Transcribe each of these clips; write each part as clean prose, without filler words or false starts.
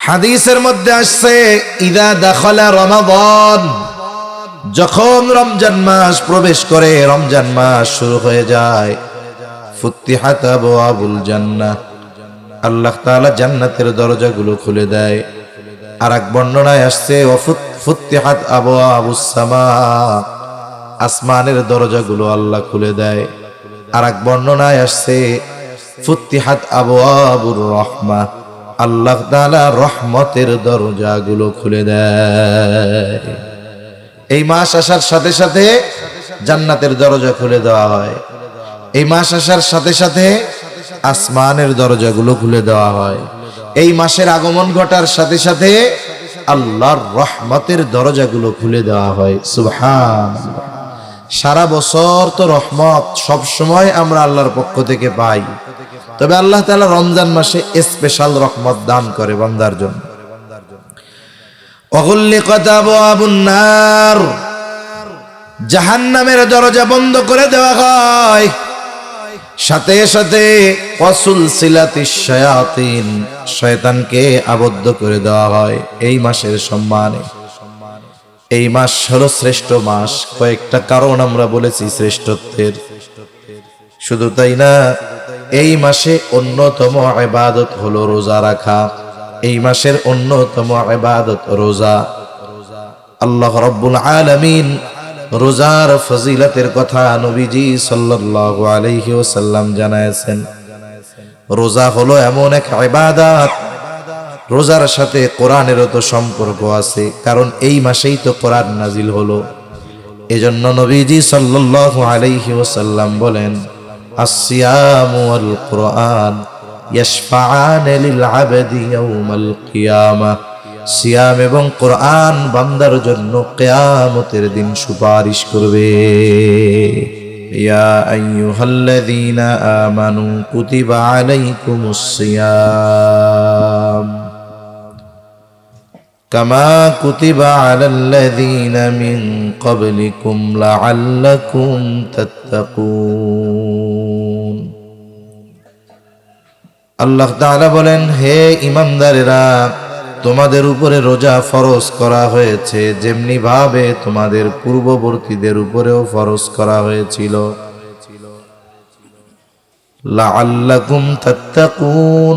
হাদিসের মধ্যে আসছে ইদা দাখালা রমাদান, যখন রমজান মাস প্রবেশ করে, রমজান মাস শুরু হয়ে যায়, ফুতিহাত আবওয়াবুল জান্নাহ, আল্লাহ তাআলা জান্নাতের দরজাগুলো খুলে দেয়। আর এক বর্ণনায় আসছে ফুতিহাত আবওয়াবুস সামা, আসমানের দরজাগুলো আল্লাহ খুলে দেয়। আর এক বর্ণনায় আসছে ফুতিহাত আবওয়াবুর রাহমাহ, আল্লাহ তাআলা রহমতের দরজাগুলো খুলে দেয়। এই মাস আসার সাথে সাথে জান্নাতের দরজা খুলে দেওয়া হয়। এই মাস আসার সাথে সাথে আসমানের দরজাগুলো খুলে দেওয়া হয়। এই মাসের আগমন ঘটার সাথে সাথে আল্লাহর রহমতের দরজাগুলো খুলে দেওয়া হয়। সুবহানাল্লাহ। সারা বছর তো রহমত সব সময় আমরা আল্লাহর পক্ষ থেকে পাই, তবে আল্লাহ তাআলা রমজান মাসে স্পেশাল রহমত দান করে বান্দার জন্য। ওয়াগুল্লিকাত আবওয়াবুন নার, জাহান্নামের দরজা বন্ধ করে দেওয়া হয়। সাথে সাথে ওয়াসুলসিলাতিশ শায়াতিন, শয়তানকে আবদ্ধ করে দেওয়া হয় এই মাসের সম্মানে। এই মাস হলো শ্রেষ্ঠ মাস। কয়েকটা কারণ আমরা বলেছি শ্রেষ্ঠত্বের। শুধু তাই না, এই মাসে অন্যতম ইবাদত হলো রোজা রাখা। এই মাসের অন্যতম ইবাদত রোজা। আল্লাহ রাব্বুল আলামিন রোজার ফজিলতের কথা নবীজি সাল্লাল্লাহু আলাইহি ওয়াসাল্লাম জানায়েছেন। রোজা হলো এমন এক ইবাদত, রোজার সাথে কোরআনেরও তো সম্পর্ক আছে, কারণ এই মাসেই তো কোরআন নাজিল হলো। এজন্য নবীজি সাল্লাল্লাহু আলাইহি ওয়াসাল্লাম বলেন, আসসিয়ামু ওয়াল কুরআন ইয়াশফাআন লিল আবদি ইয়াউমাল কিয়ামাহ, সিয়াম এবং কোরআন বান্দার জন্য কিয়ামতের দিন সুপারিশ করবে। ইয়া আইয়ুহাল্লাযীনা আমানু কুতিবা আলাইকুমুস সিয়াম কামা কুতিবা আলাল্লাযীনা মিন ক্বাবলিকুম লাআল্লাকুম তাত্তাকুন। আল্লাহ তাআলা বলেন, হে ঈমানদারেরা, তোমাদের উপরে রোজা ফরজ করা হয়েছে যেমনি ভাবে তোমাদের পূর্ববর্তীদের উপরেও ফরজ করা হয়েছিল। লাআল্লাকুম তাত্তাকুন,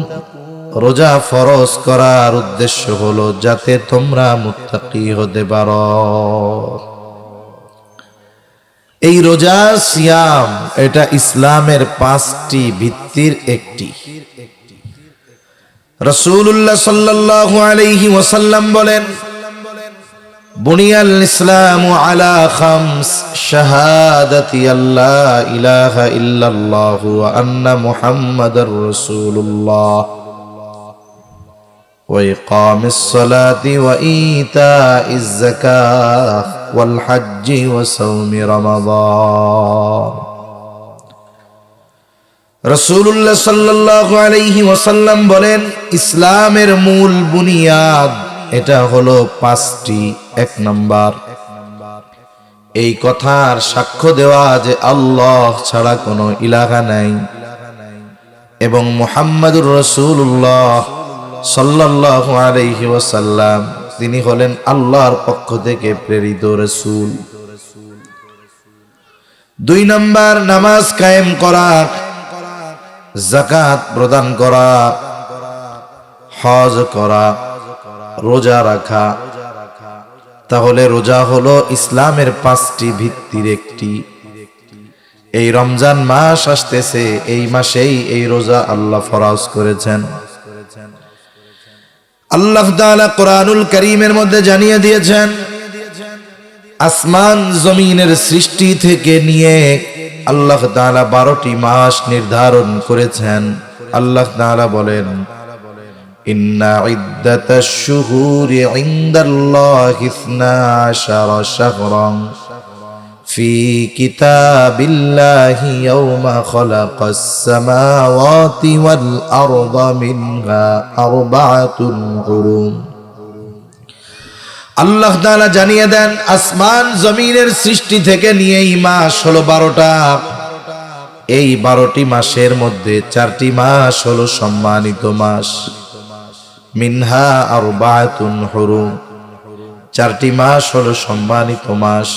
রোজা ফরজ করার উদ্দেশ্য হলো যাতে তোমরা মুত্তাকি হতে পারো। এই রোজা সিয়াম, এটা ইসলামের 5টি ভিত্তির একটি। রাসূলুল্লাহ সাল্লাল্লাহু আলাইহি ওয়াসাল্লাম বলেন, বুনিয়াল ইসলামু আলা খামস, শাহাদাতি আল্লা ইলাহা ইল্লাল্লাহু ওয়া আন্না মুহাম্মাদার রাসূলুল্লাহ ওয়া ইকামিস সালাতি ওয়া ইতাইজ যাকাহ ওয়াল হজ্জি ওয়া সাওমি রমাদান। রাসূলুল্লাহ সাল্লাল্লাহু আলাইহি ওয়াসাল্লাম বলেন, ইসলামের মূল বুনিয়াদ এটা হলো 5টি। 1 নাম্বার, এই কথার সাক্ষ্য দেওয়া যে আল্লাহ ছাড়া কোনো ইলাহা নাই এবং মুহাম্মাদুর রাসূলুল্লাহ সাল্লাল্লাহু আলাইহি ওয়াসাল্লাম তিনি হলেন আল্লাহর পক্ষ থেকে প্রেরিত রাসূল। 2 নাম্বার, নামাজ কায়েম করা, যাকাত প্রদান করা, হজ করা, রোজা রাখা। তাহলে রোজা হলো ইসলামের 5টি ভিত্তির একটি। এই রমজান মাস আসতেছে, এই মাসেই এই রোজা আল্লাহ ফরজ করেছেন। আল্লাহ তাআলা কোরআনুল কারীমের মধ্যে জানিয়ে দিয়েছেন, আসমান জমিনের সৃষ্টি থেকে নিয়ে আল্লাহ তাআলা 12টি মাস নির্ধারণ করেছেন। আল্লাহ তাআলা বলেন, ইন্না ইদ্দাতাশ শুহুরি ইনদাল্লাহি 12 শাহরান ফি কিতাবিল্লাহি ইয়াওমা খালাকাস সামাওয়াতি ওয়াল আরদা মিনহা আরবাআতুন হুরুম। আল্লাহ তাআলা জানিয়ে দেন, আসমান জমিনের সৃষ্টি থেকে নিয়ে এই মাস হলো 12টা। এই 12টি মাসের মধ্যে 4টি মাস হলো সম্মানিত মাস। মিনহা আরবাআতুন হুরুম, চারটি মাস হলো সম্মানিত মাস।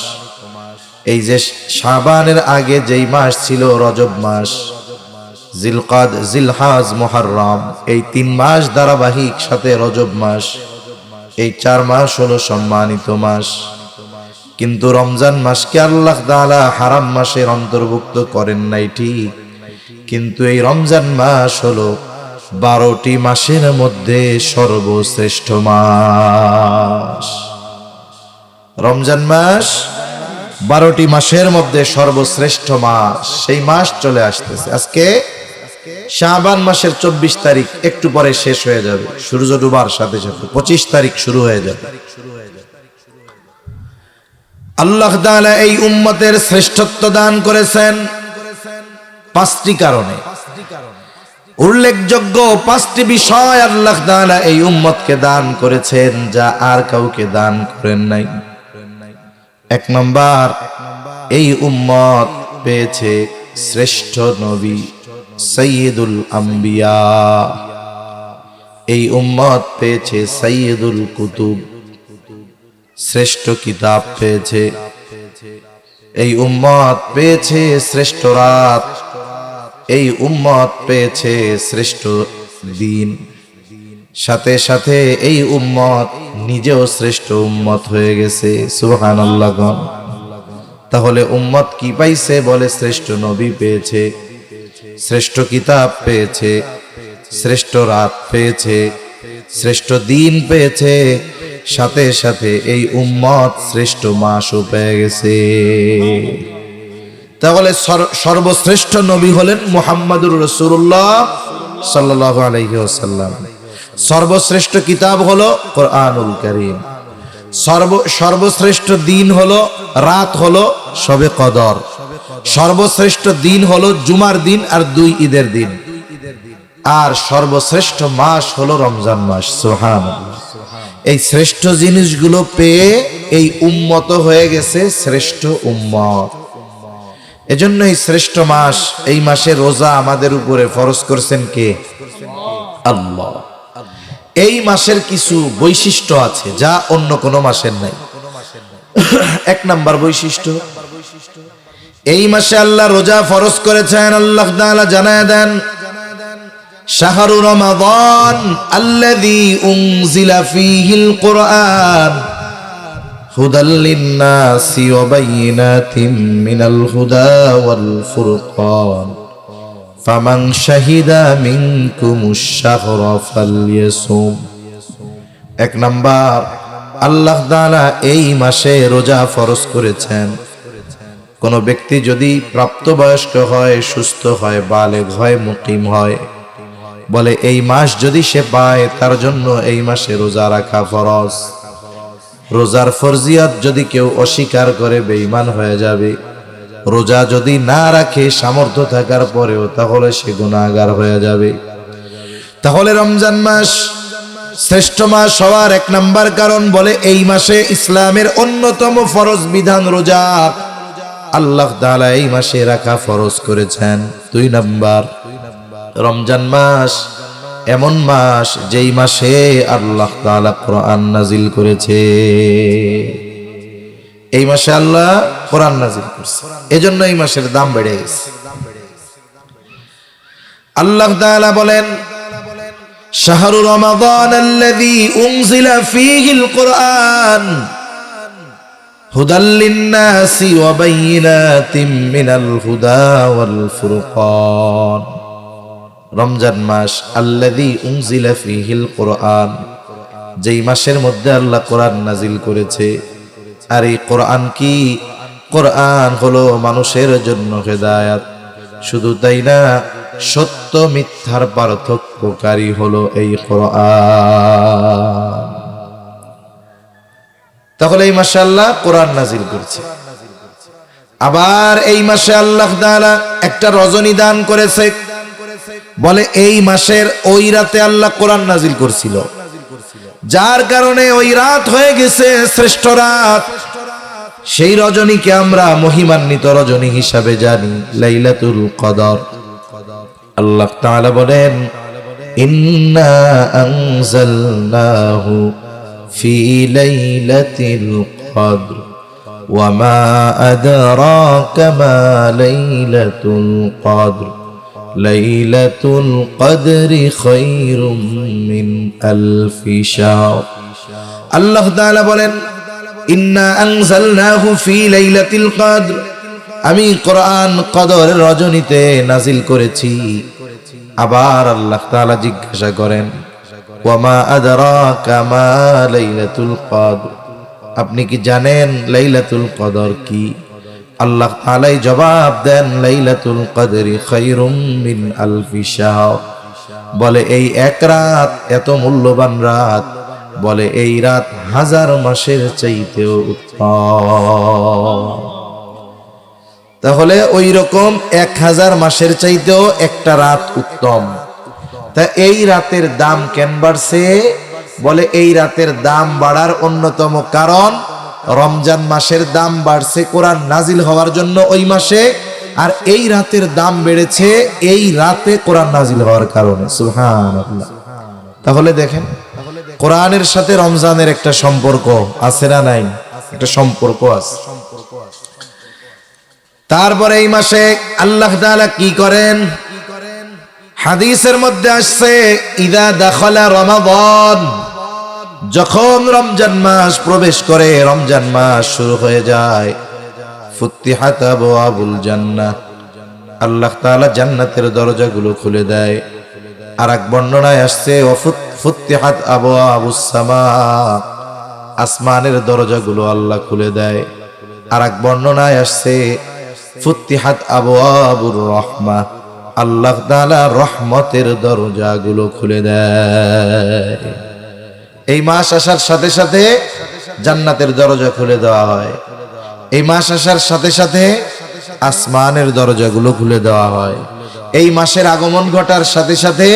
এই যে শাবানের আগে যেই মাস ছিল রজব মাস, জিলকাদ, জিলহাজ, মুহররম, এই 3 মাস ধারাবাহিক সাথে রজব মাস, এই 4 মাস হলো সম্মানিত মাস। কিন্তু রমজান মাসকে আল্লাহ তাআলা হারাম মাসের অন্তর্ভুক্ত করেন নাই ঠিক, কিন্তু এই রমজান মাস হলো 12টি মাসের মধ্যে সর্বশ্রেষ্ঠ মাস। রমজান মাস 12টি মাসের মধ্যে সর্বশ্রেষ্ঠ মাস। সেই মাস চলে আসতেছে। আজকে শাবান মাসের 24 তারিখ, একটু পরে শেষ হয়ে যাবে, সূর্য ডুবার সাথে সাথে 25 তারিখ শুরু হয়ে যাবে। আল্লাহ তাআলা এই উম্মতের শ্রেষ্ঠত্ব দান করেছেন 5টি কারণে। উল্লেখযোগ্য 5টি বিষয় আল্লাহ তাআলা এই উম্মতকে দান করেছেন, যা আর কাউকে দান করেন নাই। 1 নাম্বার, এই উম্মত পেয়েছে শ্রেষ্ঠ নবী সাইয়্যিদুল আম্বিয়া। এই উম্মত পেয়েছে সাইয়্যিদুল কুতুব, শ্রেষ্ঠ কিতাব পেয়েছে। এই উম্মত পেয়েছে শ্রেষ্ঠ রাত। এই উম্মত পেয়েছে শ্রেষ্ঠ দিন। সাথে সাথে এই উম্মত নিজেও শ্রেষ্ঠ উম্মত হয়ে গেছে। সুবহানাল্লাহ। তাহলে উম্মত কি পাইছে? বলে শ্রেষ্ঠ নবী পেয়েছে, শ্রেষ্ঠ কিতাব পেয়েছে, শ্রেষ্ঠ রাত পেয়েছে, শ্রেষ্ঠ দিন পেয়েছে, সাথে সাথে এই উম্মত শ্রেষ্ঠ মাসও পেয়ে গেছে। তাহলে সর্বশ্রেষ্ঠ নবী হলেন মুহাম্মাদুর রাসূলুল্লাহ সাল্লাল্লাহু আলাইহি ওয়াসাল্লাম। সর্বশ্রেষ্ঠ কিতাব হলো কোরআনুল কারীম। সর্বশ্রেষ্ঠ দিন হলো, রাত হলো শবে কদর। সর্বশ্রেষ্ঠ দিন হলো জুমার দিন আর 2 ঈদের দিন। আর সর্বশ্রেষ্ঠ মাস হলো রমজান মাস। সুবহানাল্লাহ। এই শ্রেষ্ঠ জিনিসগুলো পেয়ে এই উম্মত হয়ে গেছে শ্রেষ্ঠ উম্মত। এজন্য এই শ্রেষ্ঠ মাস, এই মাসে রোজা আমাদের উপরে ফরজ করছেন কে? আল্লাহ। এই মাসের কিছু বৈশিষ্ট্য আছে যা অন্য কোনো মাসের নাই। 1 নাম্বার বৈশিষ্ট্য, এই মাসে আল্লাহ রোজা ফরজ করেছেন। আল্লাহ তাআলা জানায় দেন, শাহরু রমাদান আল্লাযী উনজিলা ফীহিল কুরআন হুদাল লিন-নাসি ওয়া বায়িনাতিন মিনাল হুদা ওয়াল ফুরকান ফামান শাহিদা মিনকুমুশ শাহরা ফালইয়াসুম। 1 নাম্বার, আল্লাহ তাআলা এই মাসে রোজা ফরজ করেছেন। কোন ব্যক্তি যদি প্রাপ্তবয়স্ক হয়, সুস্থ হয়, বালেগ হয়, মুকিম হয়, বলে এই মাস যদি সে পায়, তার জন্য এই মাসে রোজা রাখা ফরজ। রোজার ফরজিয়ত যদি কেউ অস্বীকার করে বেঈমান হয়ে যাবে। রোজা যদি না রাখে সামর্থ্য থাকার পরেও, তাহলে সে গুনাহগার হয়ে যাবে। তাহলে রমজান মাস শ্রেষ্ঠ মাস হওয়ার 1 নাম্বার কারণ, বলে এই মাসে ইসলামের অন্যতম ফরজ বিধান রোজা আল্লাহ তাআলা এই মাসে রাখা ফরজ করেছেন। 2 নাম্বার, রমজান মাস এমন মাস যেই মাসে আল্লাহ তাআলা কোরআন নাজিল করেছে। এই মাসে আল্লাহ কোরআন নাজিল করেছে, এজন্য এই মাসের দাম বেড়ে গেছে। আল্লাহ তাআলা বলেন, শাহরু রমাদান আল্লাযী উনজিলা ফীহিল কুরআন হুদাল লিন-নাসি ওয়া বায়িনাতিন মিনাল হুদা ওয়াল ফুরকান। রমজান মাস আল্লাযী উনজিলা ফীহিল কুরআন, যেই মাসের মধ্যে আল্লাহ কোরআন নাজিল করেছে। আর এই কোরআন কি? কোরআন হলো মানুষের জন্য হেদায়েত। শুধু তাই না, সত্য মিথ্যার পার্থক্যকারী হলো এই কোরআন। তাহলে এই মাসে আল্লাহ কোরআন নাজিল করছে। আবার এই মাসে আল্লাহ তাআলা একটা রজনী দান করেছে। বলে এই মাসের ওই রাতে আল্লাহ কোরআন নাজিল করছিল, যার কারণে ওই রাত হয়ে গেছে শ্রেষ্ঠ রাত। সেই রজনীকে আমরা মহিমান্বিত রজনী হিসাবে জানি, লাইলাতুল কদর। আল্লাহ তাআলা বলেন, ইন্না আনজালনাহু ফি লাইলাতিল কদর ওয়া মা আদরাকা মা লাইলাতুল কদর লাইলাতুল কদরি খায়রুম মিন আলফি শাহর। আল্লাহ তাআলা বলেন, ইন্না আনজালনাহু ফি লাইলাতিল কদর, আমি কোরআন কদরের রজনীতে নাজিল করেছি। আবার আল্লাহ তাআলা জিজ্ঞাসা করেন, ওয়া মা আদরাকা মা লাইলাতুল কদর, আপনি কি জানেন লাইলাতুল কদর কি? আল্লাহ তাআলাই জবাব দেন, লাইলাতুল কদরি খায়রুম মিন আলফি শাহর, বলে এই এক রাত এত মূল্যবান রাত, বলে এই রাত 1000 মাসের চাইতেও উত্তম। তাহলে ওই রকম 1000 মাসের চাইতেও একটা রাত উত্তম। তা এই রাতের দাম কেন বাড়ছে? বলে এই রাতের দাম বাড়ার অন্যতম কারণ রমজান মাসের দাম বাড়ছে কোরআন নাজিল হওয়ার জন্য ওই মাসে, আর এই রাতের দাম বেড়েছে এই রাতে কোরআন নাজিল হওয়ার কারণে। সুবহানাল্লাহ। তাহলে দেখেন কোরআনের সাথে রমজানের একটা সম্পর্ক আছে না নাই? একটা সম্পর্ক আছে। তারপরে এই মাসে আল্লাহ তাআলা কি করেন? হাদিসের মধ্যে আসছে, ইদা দাখালা রমাদান, যখন রমজান মাস প্রবেশ করে, রমজান মাস শুরু হয়ে যায়, ফুতিহাত আবওয়াবুল জান্নাহ, আল্লাহ তাআলা জান্নাতের দরজাগুলো খুলে দেয়। আর এক বর্ণনায় আসছে, ফুতিহাত আবওয়াবুস সামা, আসমানের দরজাগুলো আল্লাহ খুলে দেয়। আর এক বর্ণনায় আসছে, ফুতিহাত আবওয়াবুর রাহমা, আল্লাহ তাআলা রহমতের দরজাগুলো খুলে দেয়। এই মাস আসার সাথে সাথে জান্নাতের দরজা খুলে দেওয়া হয়। এই মাস আসার সাথে সাথে আসমানের দরজাগুলো খুলে দেওয়া হয়। এই মাসের আগমন ঘটার সাথে সাথে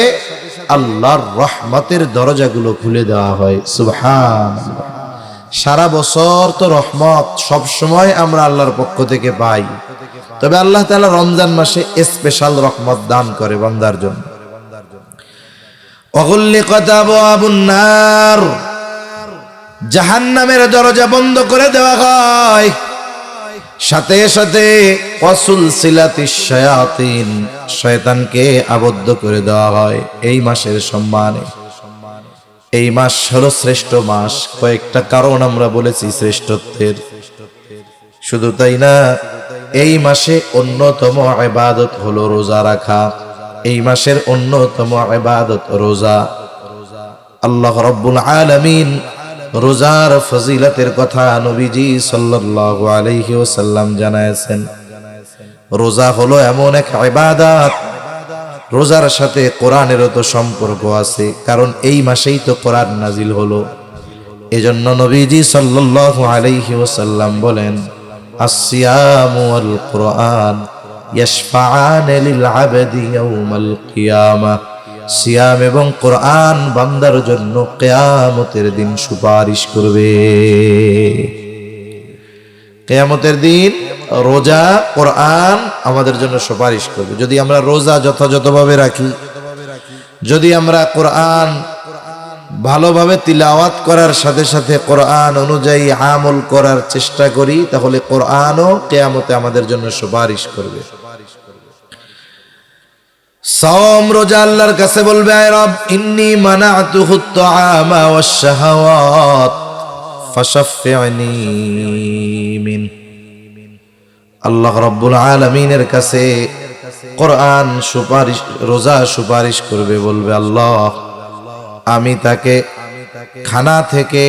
আল্লাহর রহমতের দরজাগুলো খুলে দেওয়া হয়। সুবহানাল্লাহ। সারা বছর তো রহমত সব সময় আমরা আল্লাহর পক্ষ থেকে পাই, তবে আল্লাহ তাআলা রমজান মাসে স্পেশাল রহমত দান করে বান্দার জন্য। ওয়াগুল্লিকাত আবওয়াবুন নার, জাহান্নামের দরজা বন্ধ করে দেওয়া হয়। সাথে সাথে ওয়াসুলসিলাতিশ শায়াতিন, শয়তানকে আবদ্ধ করে দেওয়া হয় এই মাসের সম্মানে। এই মাস হলো শ্রেষ্ঠ মাস। কয়েকটা কারণ আমরা বলেছি শ্রেষ্ঠত্বের। শুধু তাই না, এই মাসে অন্যতম ইবাদত হলো রোজা রাখা। এই মাসের অন্যতম ইবাদত রোজা। আল্লাহ রাব্বুল আলামিন রোজার ফজিলতের কথা নবীজি সাল্লাল্লাহু আলাইহি ওয়াসাল্লাম জানায়েছেন। রোজা হলো এমন এক ইবাদত, রোজার সাথে কোরআনেরও তো সম্পর্ক আছে, কারণ এই মাসেই তো কোরআন নাজিল হলো। এজন্য নবীজি সাল্লাল্লাহু আলাইহি ওয়াসাল্লাম বলেন, আসসিয়ামু ওয়াল কুরআন ইয়াশফাআন লিল আবদি ইয়াউমাল কিয়ামাহ, সিয়াম এবং কোরআন বান্দার জন্য কিয়ামতের দিন সুপারিশ করবে। কিয়ামতের দিন রোজা, কোরআন আমাদের জন্য সুপারিশ করবে। যদি আমরা রোজা যথাযথভাবে রাখি, যদি আমরা কোরআন ভালোভাবে তিলাওয়াত করার সাথে সাথে কোরআন অনুযায়ী আমল করার চেষ্টা করি, তাহলে কোরআনও কিয়ামতে আমাদের জন্য সুপারিশ করবে। সাওম রোজা আল্লাহর কাছে বলবে, আয় রব, ইন্নী মানাতুহুত তাআমা ওয়াশ শাহাওয়াত ফাশাফি'নি মিন। আল্লাহ রাব্বুল আলামিনের কাছে কোরআন সুপারিশ, রোজা সুপারিশ করবে, বলবে, আল্লাহ, আমি তাকে খানা থেকে,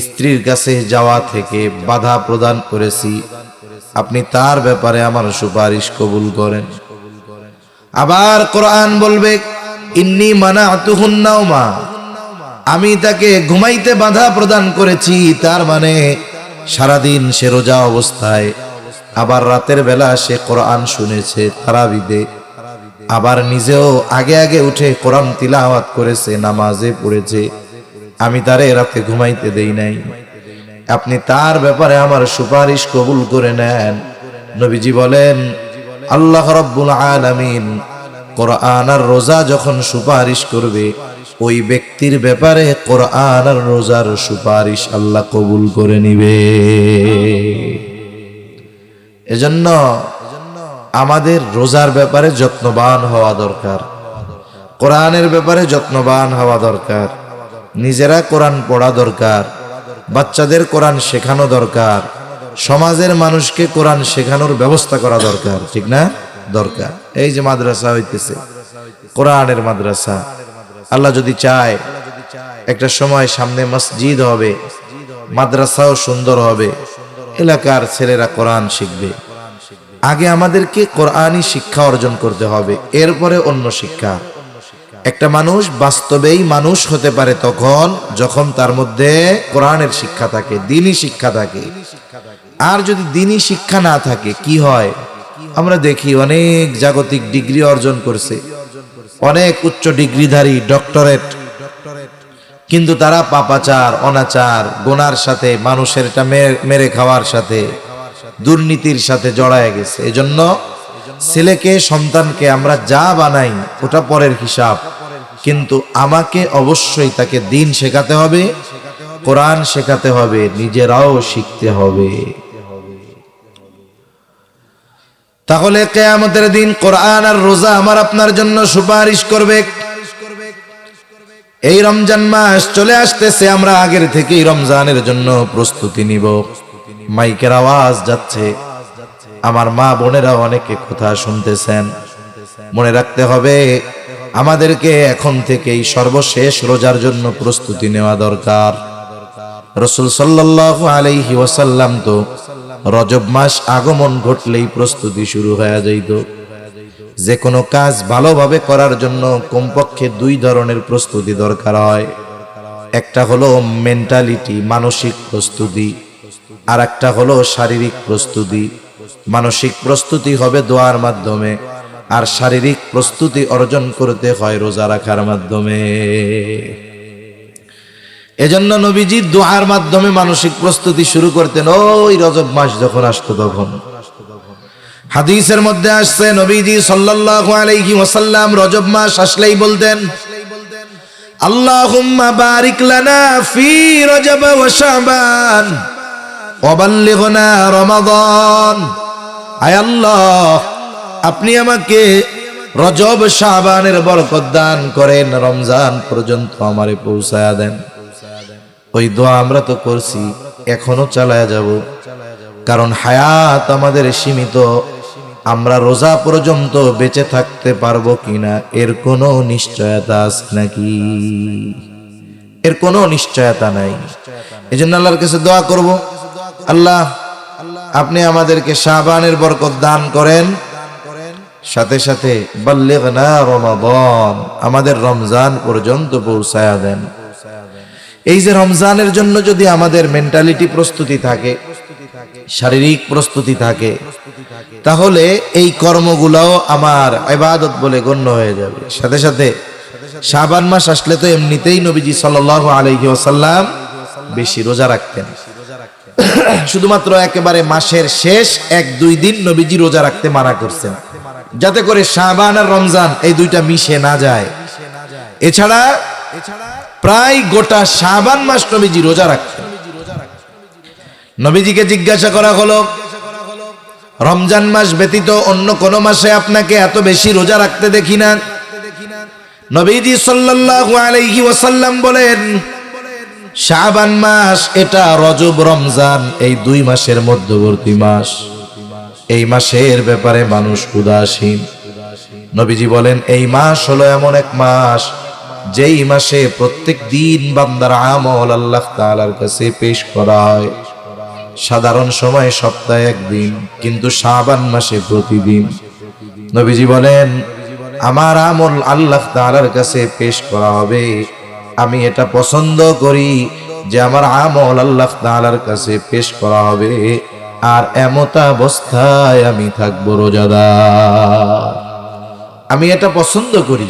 স্ত্রীর কাছে যাওয়া থেকে বাধা প্রদান করেছি, আপনি তার ব্যাপারে আমার সুপারিশ কবুল করেন। আবার কোরআন বলবে, ইন্নী মানাতুহুন নাওমা, আমি তাকে ঘুমাইতে বাধা প্রদান করেছি, তার মানে সারাদিন সে রোজা অবস্থায়, আবার রাতের বেলা সে কোরআন শুনেছে তারাবিতে, আবার নিজেও আগে আগে উঠে কোরআন তিলাওয়াত করেছে, নামাজে পড়েছে, আমি তারে রাতে ঘুমাইতে দেই নাই, আপনি তার ব্যাপারে আমার সুপারিশ কবুল করে নেন। নবীজি বলেন, আল্লাহ রাব্বুল আলামিন কোরআন আর রোজা যখন সুপারিশ করবে, ওই ব্যক্তির ব্যাপারে কোরআন আর রোজার সুপারিশ আল্লাহ কবুল করে নিবে। এজন্য আমাদের রোজার ব্যাপারে যত্নবান হওয়া দরকার, কোরআনের ব্যাপারে যত্নবান হওয়া দরকার, নিজেরা কোরআন পড়া দরকার, বাচ্চাদের কোরআন শেখানো দরকার, সমাজের মানুষকে কোরআন শেখানোর ব্যবস্থা করা দরকার, ঠিক না? দরকার। এই যে মাদ্রাসা হইতেছে, কোরআনের মাদ্রাসা, আল্লাহ যদি চায় একটা সময় সামনে মসজিদ হবে, মাদ্রাসাও সুন্দর হবে, এলাকার ছেলেরা কোরআন শিখবে। আগে আমাদেরকে কোরআনই শিক্ষা অর্জন করতে হবে, এরপরে অন্য শিক্ষা। একটা মানুষ বাস্তবেই মানুষ হতে পারে তখন যখন তার মধ্যে কোরআনের শিক্ষা থাকে, দ্বীনি শিক্ষা থাকে। আর যদি দ্বীনি শিক্ষা না থাকে কি হয়? আমরা দেখি অনেক জাগতিক ডিগ্রি অর্জন করছে, অনেক উচ্চ ডিগ্রিধারী, ডক্টরেট, কিন্তু তারা পাপাচার, অনাচার, গুনার সাথে, মানুষের মেরে খাওয়ার সাথে, দুর্নীতির সাথে জড়ায় গেছে। এজন্য ছেলেকে, সন্তানকে আমরা যা বানাই ওটা পরের হিসাব, কিন্তু আমাকে অবশ্যই তাকে দ্বীন শেখাতে হবে, কোরআন শেখাতে হবে, নিজেরাও শিখতে হবে। তাহলে কিয়ামতের দিন কোরআন আর রোজা আমার আপনার জন্য সুপারিশ করবে। এই রমজান মাস চলে আসতেছে, আমরা আগের থেকেই রমজানের জন্য প্রস্তুতি নিব। মাইকের আওয়াজ যাচ্ছে, আমার মা বোনেরা অনেকে কথা শুনতেছেন। মনে রাখতে হবে আমাদেরকে এখন থেকেই সর্বশেষ রোজার জন্য প্রস্তুতি নেওয়া দরকার। রাসূল সাল্লাল্লাহু আলাইহি ওয়াসাল্লাম তো রজব মাস আগমন ঘটলেই প্রস্তুতি শুরু হয়ে যাইত। যে কোনো কাজ ভালোভাবে করার জন্য কমপক্ষে দুই ধরনের প্রস্তুতি দরকার হয়। একটা হলো মেন্টালিটি, মানসিক প্রস্তুতি, আর একটা হলো শারীরিক প্রস্তুতি। মানসিক প্রস্তুতি হবে দোয়ার মাধ্যমে, আর শারীরিক প্রস্তুতি অর্জন করতে হয় রোজা রাখার মাধ্যমে। এজন্য নবীজি দোয়ার মাধ্যমে মানসিক প্রস্তুতি শুরু করতেন ওই রজব মাস যখন আসতো তখন। হাদিসের মধ্যে আসছে নবীজি সাল্লাল্লাহু আলাইহি ওয়াসাল্লাম রজব মাস আসলেই বলতেন, আল্লাহুম্মা বারিক লানা ফি রজব ওয়া শাবান ওয়া বাল্লিগনা রমাদান। আয় আল্লাহ, আপনি আমাকে রজব শাবানের বরকত দান করেন, রমজান পর্যন্ত আমারে পৌঁছায়া দেন। ওই দোয়া আমরা তো করছি, এখনো চালায়া যাব, কারণ হায়াত আমাদের সীমিত। আমরা রোজা পর্যন্ত বেঁচে থাকতে পারবো কিনা এর কোনো নিশ্চয়তা আছে নাকি? এর কোনো নিশ্চয়তা নাই। এজন্য আল্লাহর কাছে দোয়া করব, আল্লাহ আপনি আমাদেরকে শাবানের বরকত দান করেন, সাথে সাথে বাল্লিগনা রমাদান, আমাদের রমজান পর্যন্ত পৌঁছায়া দেন। এই যে রমজানের জন্য যদি আমাদের মেন্টালিটি প্রস্তুতি থাকে, শারীরিক প্রস্তুতি থাকে, তাহলে এই কর্মগুলাও আমার ইবাদত বলে গণ্য হয়ে যাবে। সাথে সাথে শাবান মাস আসলে তো এমনিতেই নবীজি সাল্লাল্লাহু আলাইহি ওয়াসাল্লাম বেশি রোজা রাখতেন। শুধুমাত্র একেবারে মাসের শেষ 1-2 দিন নবীজি রোজা রাখতে মানা করছেন, যাতে করে শাবান আর রমজান এই দুইটা মিশে না যায়। এছাড়া প্রায় গোটা শাবান মাস নবীজি রোজা রাখতেন। নবীজিকে জিজ্ঞাসা করা হলো, রমজান মাস ব্যতীত অন্য কোন মাসে আপনাকে এত বেশি রোজা রাখতে দেখি না। নবীজি সাল্লাল্লাহু আলাইহি ওয়াসাল্লাম বলেন, শাবান মাস এটা রজব রমজান এই 2 মাসের মধ্যবর্তী মাস। এই মাসের ব্যাপারে মানুষ উদাসীন। নবীজি বলেন, এই মাস হলো এমন এক মাস যেই মাসে প্রত্যেক দিন বান্দার আমল আল্লাহ তাআলার কাছে পেশ করা হয়। সাধারণ সময় সপ্তাহে 1 দিন, কিন্তু শাবান মাসে প্রতিদিন। নবীজি বলেন, আমার আমল আল্লাহ তাআলার কাছে পেশ করা হবে। আমি এটা পছন্দ করি যে আমার আমল আল্লাহ তাআলার কাছে পেশ করা হবে, আর এমতা অবস্থায় আমি থাকবো রোজাদার। আমি এটা পছন্দ করি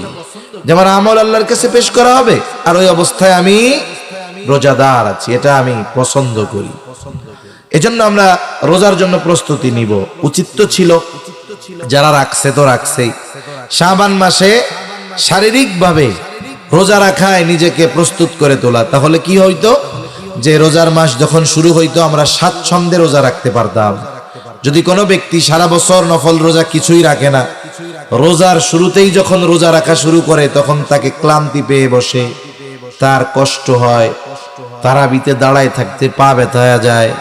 যে আমার আমল আল্লাহর কাছে পেশ করা হবে, আর ওই অবস্থায় আমি রোজাদার আছি, এটা আমি পছন্দ করি। এজন্য আমরা রোজার জন্য প্রস্তুতি নিব। উচিত তো ছিল, যারা রাখছে তো রাখছেই, শাবান মাসে শারীরিকভাবে রোজা রাখায় নিজেকে প্রস্তুত করে তোলা, তাহলে কি হইতো যে রোজার মাস যখন শুরু হইতো আমরা স্বাচ্ছন্দ্যে রোজা রাখতে পারতাম। যদি কোনো ব্যক্তি সারা বছর নফল রোজা কিছুই রাখে না, রোজার শুরুতেই যখন রোজা রাখা শুরু করে তখন তাকে ক্লান্তি পেয়ে বসে, তার কষ্ট হয়, তারাবিতে দাঁড়ায় থাকতে পা ব্যথা হয়ে যায়,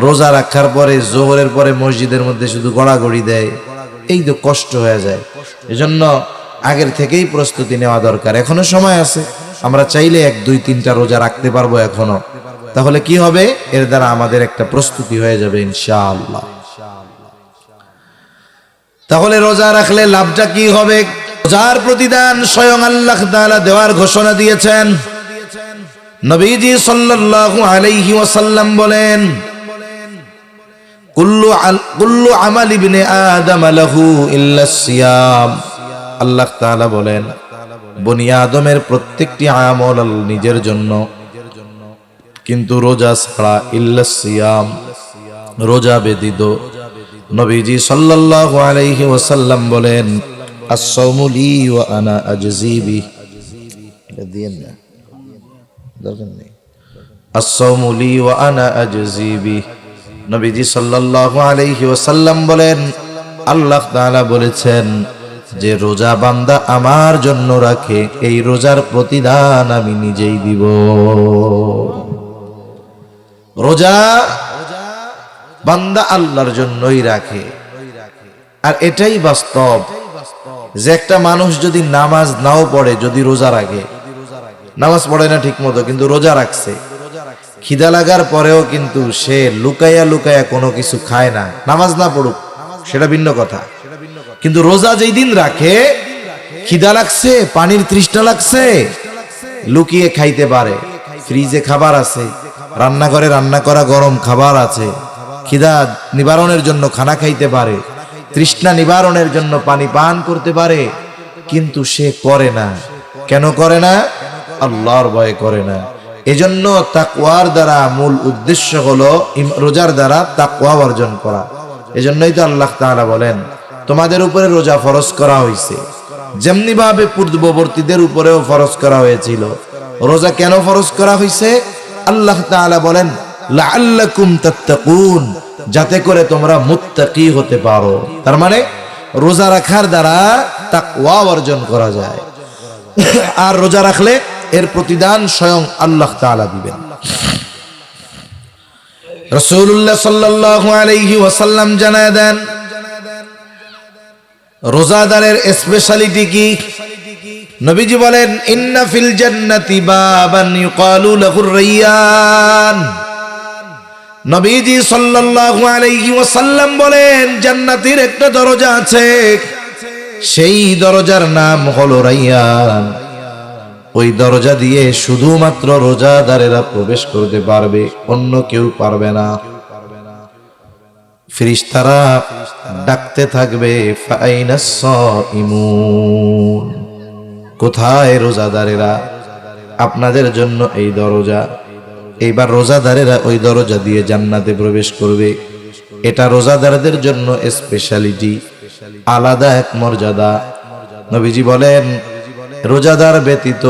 রোজা রাখার পরে জোহরের পরে মসজিদের মধ্যে শুধু গড়াগড়ি দেয়, এই তো কষ্ট হয়ে যায়। এজন্য আগের থেকেই প্রস্তুতি নেওয়া দরকার। এখনো সময় আছে, আমরা চাইলে 1, 2, 3টা রোজা রাখতে পারবো এখনো। তাহলে কি হবে, এর দ্বারা আমাদের একটা প্রস্তুতি হয়ে যাবে ইনশাআল্লাহ। তাহলে রোজা রাখলে লাভটা কি হবে? রোজার প্রতিদান স্বয়ং আল্লাহ তাআলা দেওয়ার ঘোষণা দিয়েছেন। নবীজি সাল্লাল্লাহু আলাইহি ওয়াসাল্লাম বলেন, কুল্লু আমাল ইবনে আদম লাহু ইল্লা সিয়াম। আল্লাহ তাআলা বলেন, বনি আদমের প্রত্যেকটি আমল নিজের জন্য, কিন্তু রোজা ছাড়া, ইল্লা সিয়াম, রোজা ব্যতীত। নবীজি সাল্লাল্লাহু আলাইহি ওয়াসাল্লাম বলেন, আস-সাওমু লি ওয়া আনা আজজি বিহি। এটা দিয়েন না, দরকার নেই। আস-সাওমু লি ওয়া আনা আজজি বিহি। নবীজি সাল্লাল্লাহু আলাইহি ওয়াসাল্লাম বলেন, আল্লাহ তাআলা বলেছেন যে রোজা বান্দা আমার জন্য রাখে, এই রোজার প্রতিদান আমি নিজেই দিব। রোজা বান্দা আল্লাহর জন্যই রাখে। আর এটাই বাস্তব যে একটা মানুষ যদি নামাজ নাও পড়ে, যদি রোজা রাখে, নামাজ পড়ে না ঠিক মতো কিন্তু রোজা রাখছে, খিদা লাগার পরেও কিন্তু সে লুকাইয়া লুকাইয়া কোনো কিছু খায় না, নামাজ না পড়ুক সেটা ভিন্ন কথা, কিন্তু রোজা যেই দিন রাখে, খিদা লাগছে, পানির তৃষ্ণা লাগছে, লুকিয়ে খাইতে পারে। ফ্রিজে খাবার আছে, রান্নাঘরে রান্না করা গরম খাবার আছে, খিদা নিবারণের জন্য খানা খাইতে পারে, তৃষ্ণা নিবারণের জন্য পানি পান করতে পারে, কিন্তু সে করে না। কেন করে না? আল্লাহর ভয়ে করে না। এজন্য তাকওয়ার দ্বারা মূল উদ্দেশ্য হলো রোজার দ্বারা তাকওয়া অর্জন করা। এজন্যই তো আল্লাহ তাআলা বলেন, তোমাদের উপরে রোজা ফরজ করা হয়েছে, যেমনি ভাবে পূর্ববর্তীদের উপরেও ফরজ করা হয়েছিল। রোজা কেন ফরজ করা হয়েছে? আল্লাহ তাআলা বলেন, লাআল্লাকুম তাত্তাকুন, যাতে করে তোমরা মুত্তাকি হতে পারো। তার মানে রোজা রাখার দ্বারা তাকওয়া অর্জন করা যায়। আর রোজা রাখলে এর প্রতিদান স্বয়ং আল্লাহ তাআলা দিবেন। রাসূলুল্লাহ সাল্লাল্লাহু আলাইহি ওয়াসাল্লাম জানায় দেন, রোজাদারের স্পেশালিটি কি? নবীজি বলেন, ইন্না ফিল জান্নাতি বাবান ইউকালু লাহুর রায়্যান। নবীজি সাল্লাল্লাহু আলাইহি ওয়াসাল্লাম বলেন, জান্নাতের একটা দরজা আছে, সেই দরজার নাম হলো রায়্যান। ওই দরজা দিয়ে শুধুমাত্র রোজাদারেরা প্রবেশ করতে পারবে, অন্য কেউ পারবে না। ফেরেশতারা ডাকতে থাকবে, ফাইনাস সাইমুন, কোথায় রোজাদারেরা? আপনাদের জন্য এই দরজা। এইবার রোজাদারেরা ওই দরজা দিয়ে জান্নাতে প্রবেশ করবে। এটা রোজাদারদের জন্য স্পেশালিটি, আলাদা এক মর্যাদা। নবীজি বলেন, রোজাদার ব্যতীত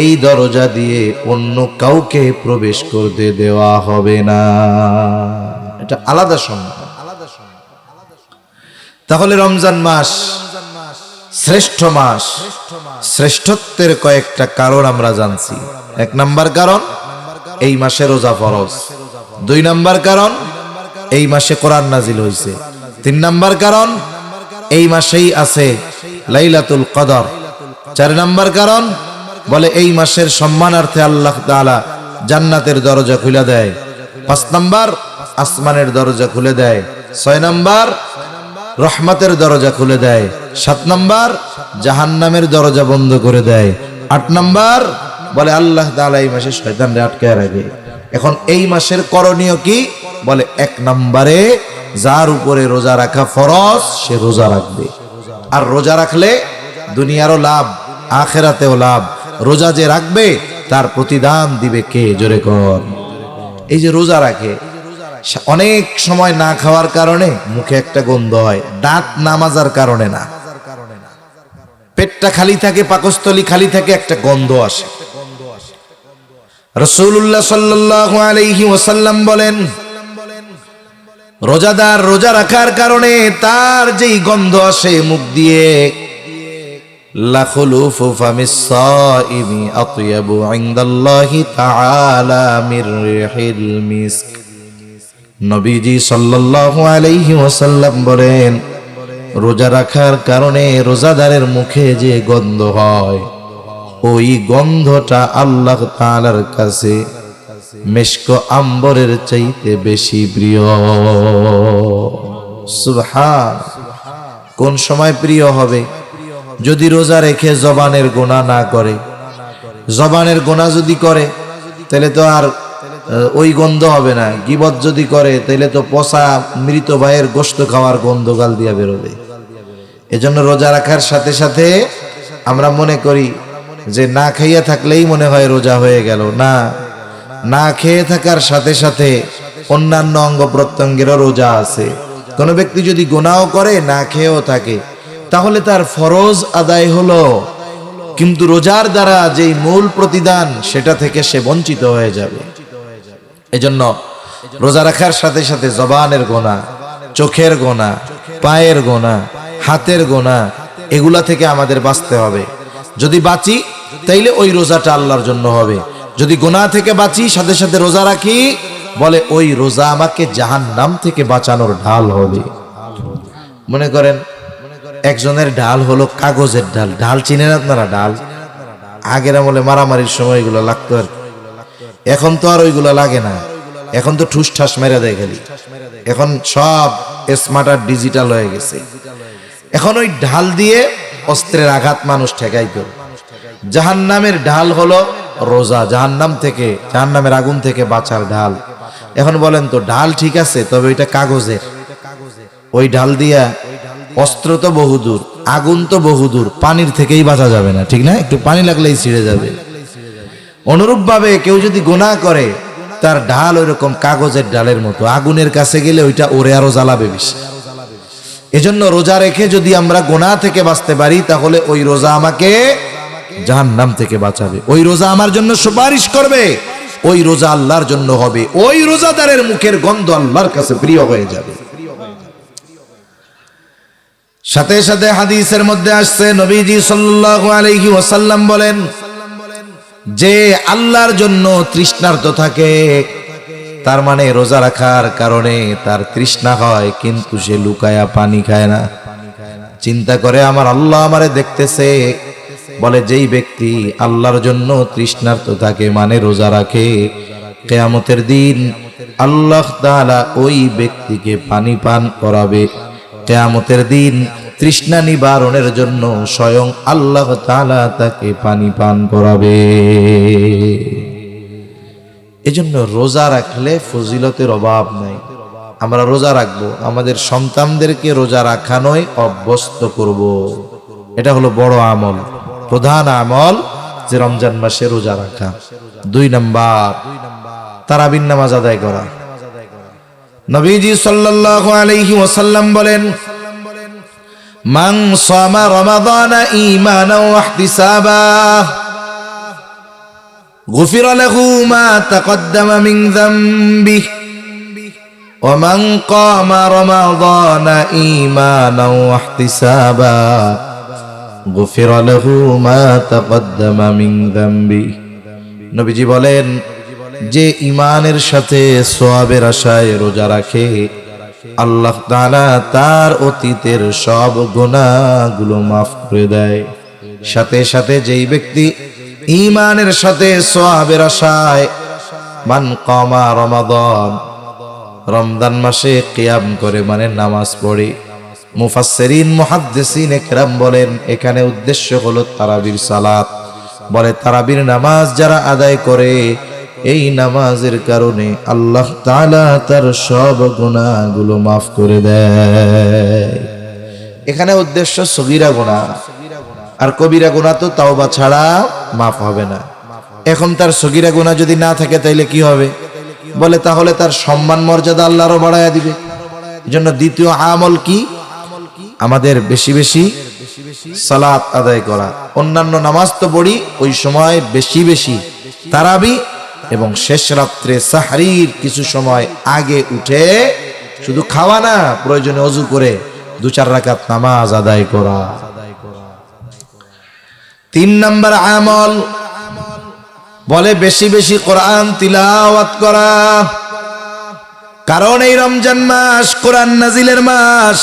এই দরজা দিয়ে অন্য কাউকে প্রবেশ করতে দেওয়া হবে না। এটা আলাদা সম্মান। তাহলে রমজান মাস শ্রেষ্ঠ মাস। শ্রেষ্ঠত্বের কয়েকটা কারণ আমরা জানছি। 1 নাম্বার কারণ, এই মাসে রোজা ফরজ। 2 নাম্বার কারণ, এই মাসে কোরআন নাজিল হয়েছে। 3 নাম্বার কারণ, এই মাসেই আছে লাইলাতুল কদর। 4 নাম্বার কারণ, বলে এই মাসের সম্মানার্থে আল্লাহ তাআলা জান্নাতের দরজা খুলে দেয়। 5 নাম্বার, আসমানের দরজা খুলে দেয়। 6 নাম্বার, রহমতের দরজা খুলে দেয়। 7 নাম্বার, জাহান্নামের দরজা বন্ধ করে দেয়। 8 নাম্বার, বলে আল্লাহ তাআলা এই মাসে শয়তানরে আটকায় রাখে। এখন এই মাসের করণীয় কি? বলে 1 নম্বরে যার উপরে রোজা রাখা ফরজ সে রোজা রাখবে। আর রোজা রাখলে দুনিয়ারও লাভ, আখিরাতেও লাভ। রোজা যে রাখবে তার প্রতিদান দিবে কে? জোরে কর। এই যে রোজা রাখে, অনেক সময় না খাওয়ার কারণে মুখে একটা গন্ধ হয়, দাঁত না মাজার কারণে না, পেটটা খালি থাকে, পাকস্থলী খালি থাকে, একটা গন্ধ আসে। রাসূলুল্লাহ সাল্লাল্লাহু আলাইহি ওয়াসাল্লাম বলেন, রোজাদার রোজা রাখার কারণে তার যেই গন্ধ আসে মুখ দিয়ে, লাখুলুফু ফামিস সাইমি আতয়াবু ইনদাল্লাহি তাআলা মির রিহিল মিস্ক। নবীজি সাল্লাল্লাহু আলাইহি ওয়াসাল্লাম বলেন, রোজা রাখার কারণে রোজাদারের মুখে যে গন্ধ হয়, ওই গন্ধটা আল্লাহ তাআলার কাছে মিশক আম্বরের চাইতে বেশি প্রিয়। সুবহান। কোন সময় প্রিয় হবে? যদি রোজা রেখে জবানের গুনাহ না করে। জবানের গুনাহ যদি করে তাহলে তো আর ওই গন্ধ হবে না। গীবত যদি করে তাহলে তো পচা মৃত ভাইয়ের গোশত খাওয়ার গন্ধ গাল দিয়া বেরোবে। এজন্য রোজা রাখার সাথে সাথে আমরা মনে করি যে না খাইয়া থাকলেই মনে হয় রোজা হয়ে গেল। না, না খেয়ে থাকার সাথে সাথে অন্যান্য অঙ্গ প্রত্যঙ্গেরও রোজা আছে। কোনো ব্যক্তি যদি গুনাহ করে না খেয়েও থাকে তাহলে তার ফরজ আদায় হলো, কিন্তু রোজার দ্বারা যেই মূল প্রতিদান সেটা থেকে সে বঞ্চিত হয়ে যাবে। এজন্য রোজা রাখার সাথে সাথে জবানের গুনাহ, চোখের গুনাহ, পায়ের গুনাহ, হাতের গুনাহ, এগুলা থেকে আমাদের বাঁচতে হবে। যদি বাঁচি তাইলে ওই রোজাটা আল্লাহর জন্য হবে। যদি গুনাহ থেকে বাঁচি সাথে সাথে রোজা রাখি, বলে ওই রোজা আমাকে জাহান্নাম থেকে বাঁচানোর ঢাল হবে। মনে করেন একজনের ঢাল হলো কাগজের ঢাল। ঢাল চিনেন আপনারা? ঢাল আগের আমলে মারামারির সময় এগুলো লাগতো আর, এখন তো আর ওইগুলো লাগে না। এখন তো ঠুস ঠাস মেরে দেয় খালি। এখন সব স্মার্ট আর ডিজিটাল হয়ে গেছে। এখন ওই ঢাল দিয়ে অস্ত্রের আঘাত মানুষ ঠেকাইতো। জাহান্নামের ঢাল হলো রোজা, জাহান্নামের আগুন থেকে বাঁচার ঢাল। এখন বলেন তো ঢাল ঠিক আছে, তবে ওইটা কাগজের। ওই ঢাল দিয়া অস্ত্র তো বহুদূর, আগুন তো বহুদূর, পানির থেকেই বাঁচা যাবে না, ঠিক না? একটু পানি লাগলেই ছিঁড়ে যাবে। অনুরূপ ভাবে কেউ যদি গুনাহ করে তার ঢাল ওইরকম কাগজের ঢালের মতো, আগুনের কাছে গেলে ওইটা ওরে আরো জ্বালাবে বেশি। এজন্য রোজা রেখে যদি আমরা গুনাহ থেকে বাঁচতে পারি তাহলে ওই রোজা আমাকে জাহান্নাম থেকে বাঁচাবে। ওই রোজা আমার জন্য সুপারিশ করবে, ওই রোজা আল্লাহর জন্য হবে, ওই রোজাদারের মুখের গন্ধ আল্লাহর কাছে প্রিয় হয়ে যাবে। সাথে সাথে হাদিসের মধ্যে আসছে, নবীজি সাল্লাল্লাহু আলাইহি ওয়াসাল্লাম বলেন, যে আল্লাহর জন্য তৃষ্ণার্ত থাকে, তার মানে রোজা রাখার কারণে তার তৃষ্ণা হয় কিন্তু সে লুকায়া পানি খায় না। চিন্তা করে আমার আল্লাহ আমারে দেখতেছে। বলে যেই ব্যক্তি আল্লাহর জন্য তৃষ্ণার্ত থাকে মানে রোজা রাখে, কিয়ামতের দিন আল্লাহ তাআলা ওই ব্যক্তিকে পানি পান করাবে। কিয়ামতের দিন তৃষ্ণা নিবারণের জন্য স্বয়ং আল্লাহ তাআলা তাকে পানি পান করাবে। এজন্য রোজা রাখলে ফজিলতের অভাব নাই। আমরা রোজা রাখবো, আমাদের সন্তানদেরকে রোজা রাখানোয় অভ্যস্ত করব। এটা হলো বড় আমল, প্রধান আমল, যে রমজান মাসে রোজা রাখা। 2 নাম্বার, তারাবির নামাজ আদায় করা। নবীজি সাল্লাল্লাহু আলাইহি ওয়াসাল্লাম বলেন, মান সামা রমাদানা ঈমানান ওয়া ইহতিসাবা গুফিরা লাহু মা তাকদ্দামা মিন যামবিহি ওয়া মান কামা রমাদানা ঈমানান ওয়া ইহতিসাবা গুফিরা লাহু মা তাকদ্দামা মিন যামবিহি। নবীজি বলেন, যে ঈমানের সাথে সওয়াবের আশায় রোজা রাখে, আল্লাহ তাআলা তার অতীতের সব গুনাহগুলো মাফ করে দেয়। সাথে সাথে যেই ব্যক্তি ঈমানের সাথে সওয়াবের আশায় মান কামা রমাদান, রমজান মাসে কিয়াম করে মানে নামাজ পড়ে। মুফাসসিরিন মুহাদ্দিসিন ইকরাম বলেন, এখানে উদ্দেশ্য হলো তারাবির সালাত। বলে তারাবির নামাজ যারা আদায় করে, এই নামাজের কারণে আল্লাহ তাআলা তার সব গুনাহগুলো মাফ করে দেয়। এখানে উদ্দেশ্য সগীরা গুনাহ, আর কবিরা গুনাহ তো তাওবা ছাড়া মাফ হবে না। এখন তার সগীরা গুনাহ যদি না থাকে তাইলে কি হবে? বলে তাহলে তার সম্মান মর্যাদা আল্লাহ আরো বাড়ায়া দিবে। এজন্য দ্বিতীয় আমল কি? আমাদের বেশি বেশি সালাত আদায় করা। অন্যান্য নামাজ তো পড়ি ওই সময় বেশি বেশি তারাবি, এবং শেষ রাত্রে সাহরির কিছু সময় আগে উঠে শুধু খাওয়া না, প্রয়োজনে ওযু করে 2-4 রাকাত নামাজ আদায় করা। 3 নম্বর আমল বলে বেশি বেশি কোরআন তিলাওয়াত করা। কারণ এই রমজান মাস কোরআন নাজিলের মাস।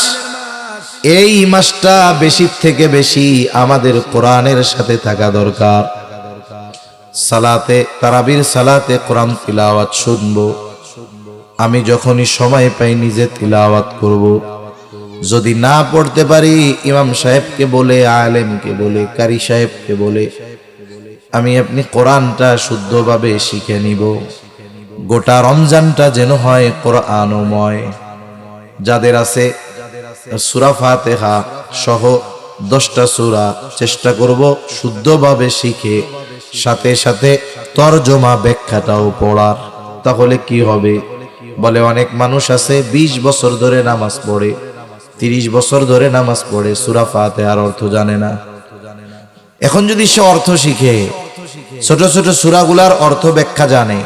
এই মাসটা বেশি থেকে বেশি আমাদের কোরআনের সাথে থাকা দরকার। সালাতে তারাবির সালাতে কোরআন তিলাওয়াত শুনবো। আমি যখনই সময় পাই নিজে তিলাওয়াত করব। যদি না পড়তে পারি ইমাম সাহেবকে বলে, আলেমকে বলে, কারি সাহেবকে বলে আমি আপনি কোরআনটা শুদ্ধভাবে শিখে নিব। গোটা রমজানটা যেন হয় কোরআনময়। যাদের আছে সূরা ফাতিহা সহ 10টা সূরা চেষ্টা করব শুদ্ধভাবে শিখে সাথে সাথে তরজমা ব্যাখ্যাটাও পড়ার। তাহলে কি হবে? বলে অনেক মানুষ আছে 20 বছর ধরে নামাজ পড়ে, 30 বছর ধরে নামাজ পড়ে, সূরা ফাতিহার অর্থ জানে না। এখন যদি সে অর্থ শিখে, ছোট ছোট সূরাগুলার অর্থ ব্যাখ্যা জানে,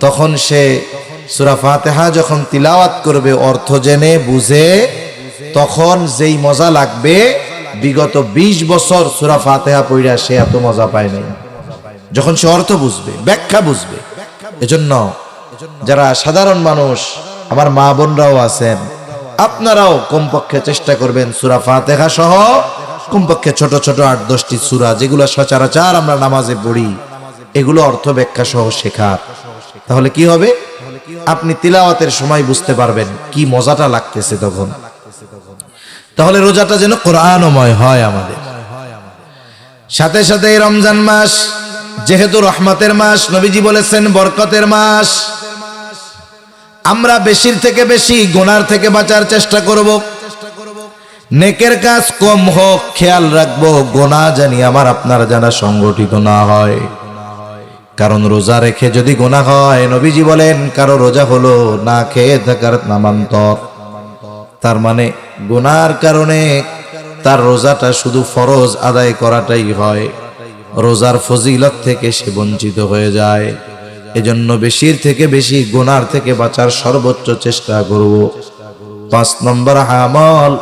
তখন সে সূরা ফাতিহা যখন তিলাওয়াত করবে অর্থ জেনে বুঝে, তখন যেই মজা লাগবে বিগত 20 বছর সূরা ফাতিহা পড়া সে এত মজা পায় নাই, যখন সে অর্থ বুঝবে, ব্যাখ্যা বুঝবে। এজন্য যারা সাধারণ মানুষ, আমার মা বোনরাও আছেন, আপনারাও কমপক্ষে চেষ্টা করবেন সূরা ফাতিহা সহ কমপক্ষে ছোট ছোট 8-10টি সূরা যেগুলো সচরাচর আমরা নামাজে পড়ি, এগুলো অর্থ ব্যাখ্যা সহ শেখার। তাহলে কি হবে? আপনি তিলাওয়াতের সময় বুঝতে পারবেন কি মজাটা লাগতেছে তখন। তাহলে রোজাটা যেন কোরআনময় হয় আমাদের। সাথে সাথে এই রমজান মাস যেহেতু রহমতের মাস, নবীজি বলেছেন বরকতের মাস। আমরা বেশির থেকে বেশি গুনার থেকে বাঁচার চেষ্টা করব। নেকের কাজ কম হোক, খেয়াল রাখবো গুনাহ জানি আমার আপনার জানা সংগঠিত না হয়। কারণ রোজা রেখে যদি গুনাহ হয়, নবীজি বলেন কারো রোজা হলো না খেয়ে থাকার নামান্তর। তার মানে গুনার কারণে তার রোজাটা শুধু ফরজ আদায় করাটাই হয়, রোজার ফজিলত থেকে সে বঞ্চিত হয়ে যায়। এজন্য বেশির থেকে বেশি গুনার থেকে বাঁচার সর্বোচ্চ চেষ্টা করব। 5 নম্বর আমল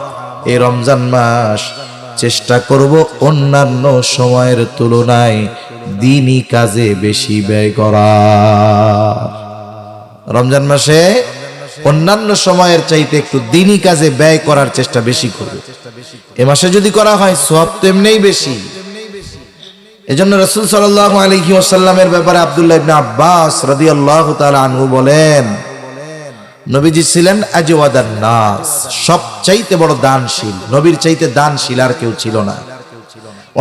এই রমজান মাস চেষ্টা করব অন্যান্য সময়ের তুলনায় দ্বীনি কাজে বেশি ব্যয় করা। রমজান মাসে অন্যান্য সময়ের চাইতে একটু দ্বীনি কাজে ব্যয় করার চেষ্টা বেশি করব। এ মাসে যদি করা হয় সওয়াব তো এমনিই বেশি। এজন্য রাসূল সাল্লাল্লাহু আলাইহি ওয়াসাল্লামের ব্যাপারে আব্দুল্লাহ ইবনে আব্বাস রাদিয়াল্লাহু তাআলা আনহু বলেন, নবীজি ছিলেন আজওয়াদান নাস, সবচাইতে বড় দানশীল। নবীর চাইতে দানশীল আর কেউ ছিল না।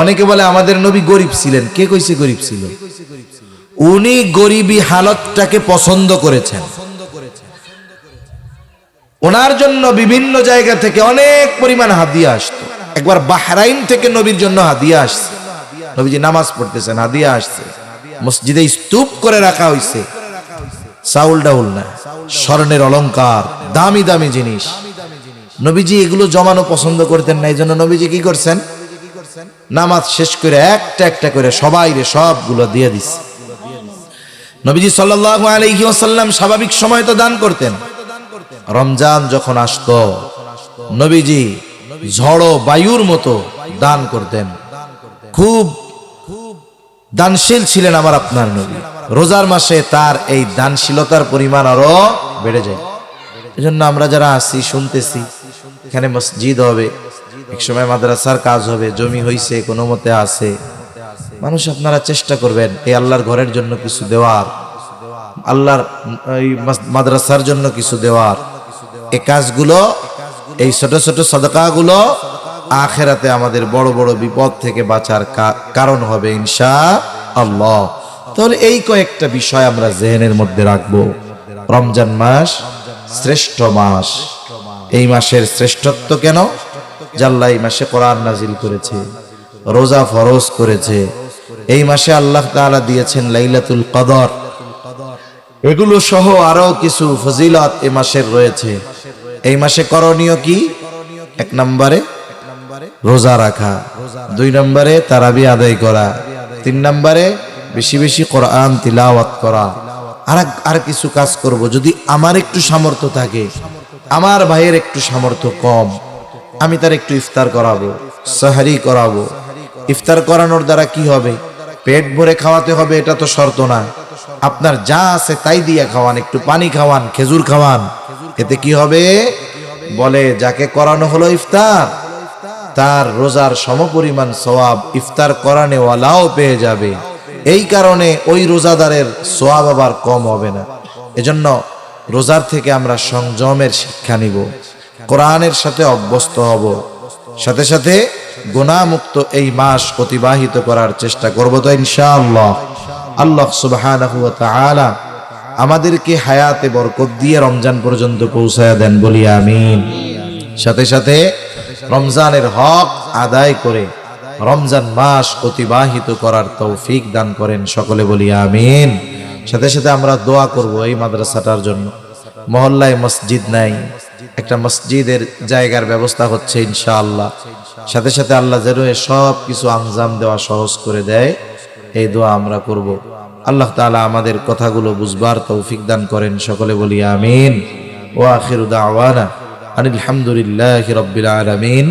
অনেকে বলে আমাদের নবী গরিব ছিলেন। কে কইছে গরিব ছিল? উনি গরিবী হালতটাকে পছন্দ করেছেন। ওনার জন্য বিভিন্ন জায়গা থেকে অনেক পরিমাণ হাদিয়া আসতো। একবার বাহরাইন থেকে নবীর জন্য হাদিয়া আসছে। নবীজি নামাজ পড়তেছেন, হাদিয়া আসছে, মসজিদে স্তূপ করে রাখা হয়েছে, চাউল ডাউল না, স্বর্ণের অলংকার, দামি দামি জিনিস। নবীজি এগুলো জমানো পছন্দ করতেন না। এই জন্য নবীজি কি করছেন? নামাজ শেষ করে একটা একটা করে সবাইরে সবগুলো দিয়ে দিচ্ছে। নবীজি সাল্লাল্লাহু আলাইহি ওয়াসাল্লাম স্বাভাবিক সময় তো দান করতেন। রমজান যখন আসতো নবীজি ঝড়ো বায়ুর মতো দান করতেন। খুব দানশীল ছিলেন আমার আপনার নবী। রোজার মাসে তার এই দানশীলতার পরিমাণ আরো বেড়ে যায়। এজন্য আমরা যারা আছি শুনতেছি, এখানে মসজিদ হবে, একসময় মাদ্রাসার কাজ হবে, জমি হইছে, কোনো মতে আছে। মানুষ আপনারা চেষ্টা করবেন এই আল্লাহর ঘরের জন্য কিছু দেওয়ার, আল্লাহর এই মাদ্রাসার জন্য কিছু দেওয়ার। এই কাজগুলো, এই ছোট ছোট সাদাকাগুলো আখিরাতে আমাদের বড় বড় বিপদ থেকে বাঁচার কারণ হবে ইনশাআল্লাহ। তাহলে এই কয়েকটা বিষয় আমরা জেহেনের মধ্যে রাখবো। রমজান মাস শ্রেষ্ঠ মাস। এই মাসের শ্রেষ্ঠত্ব কেন? আল্লাহ এই মাসে কোরআন নাজিল করেছে, রোজা ফরজ করেছে। এই মাসে আল্লাহ তাআলা দিয়েছেন লাইলাতুল কদর। এগুলো সহ আরো কিছু ফজিলত এই মাসের রয়েছে। এই মাসে করণীয় কি? 1 নম্বরে রোজা রাখা, 2 নম্বরে তারাবি আদায় করা, 3 নম্বরে বেশি বেশি কোরআন তিলাওয়াত করা। আর কিছু কাজ করব যদি আমার একটু সামর্থ্য থাকে, আমার ভাইয়ের একটু সামর্থ্য কম, আমি তার একটু ইফতার করাবো, সাহারি করাবো। ইফতার করানোর দ্বারা কি হবে? পেট ভরে খাওয়াতে হবে এটা তো শর্ত না। আপনার যা আছে তাই দিয়ে খাওয়ান, একটু পানি খাওয়ান, খেজুর খাওয়ান। এতে কি হবে? বলে যাকে করানো হলো ইফতার, তার রোজার সমপরিমাণ সওয়াব ইফতার করানেওয়ালাও পেয়ে যাবে। এই কারণে ওই রোজাদারের সওয়াব আবার কম হবে না। এজন্য রোজার থেকে আমরা সংযমের শিক্ষা নিব, কোরআনের সাথে অভ্যস্ত হব, সাথে সাথে গুনাহমুক্ত এই মাস অতিবাহিত করার চেষ্টা করব তো ইনশাআল্লাহ। আল্লাহ সুবহানাহু ওয়া তাআলা আমাদেরকে হায়াতে বরকত দিয়ে রমজান পর্যন্ত পৌঁছায়া দেন, বলি আমিন। সাথে সাথে রমজানের হক আদায় করে রমজান মাস অতিবাহিত করার তৌফিক দান করেন, সকলে বলি আমিন। সাথে সাথে আমরা দোয়া করব এই মাদ্রাসাটার জন্য। মহল্লায় মসজিদ নাই, একটা মসজিদের জায়গার ব্যবস্থা হচ্ছে ইনশাআল্লাহ। সাথে সাথে আল্লাহ যেন সব কিছু আঞ্জাম দেওয়া সহজ করে দেয়, এই দোয়া আমরা করব। আল্লাহ তাআলা আমাদের কথাগুলো বুঝবার তৌফিক দান করেন, সকলে বলি আমিন। ওয়া আখিরু দাওয়ানা আনিল হামদুলিল্লাহি রাব্বিল আলামিন।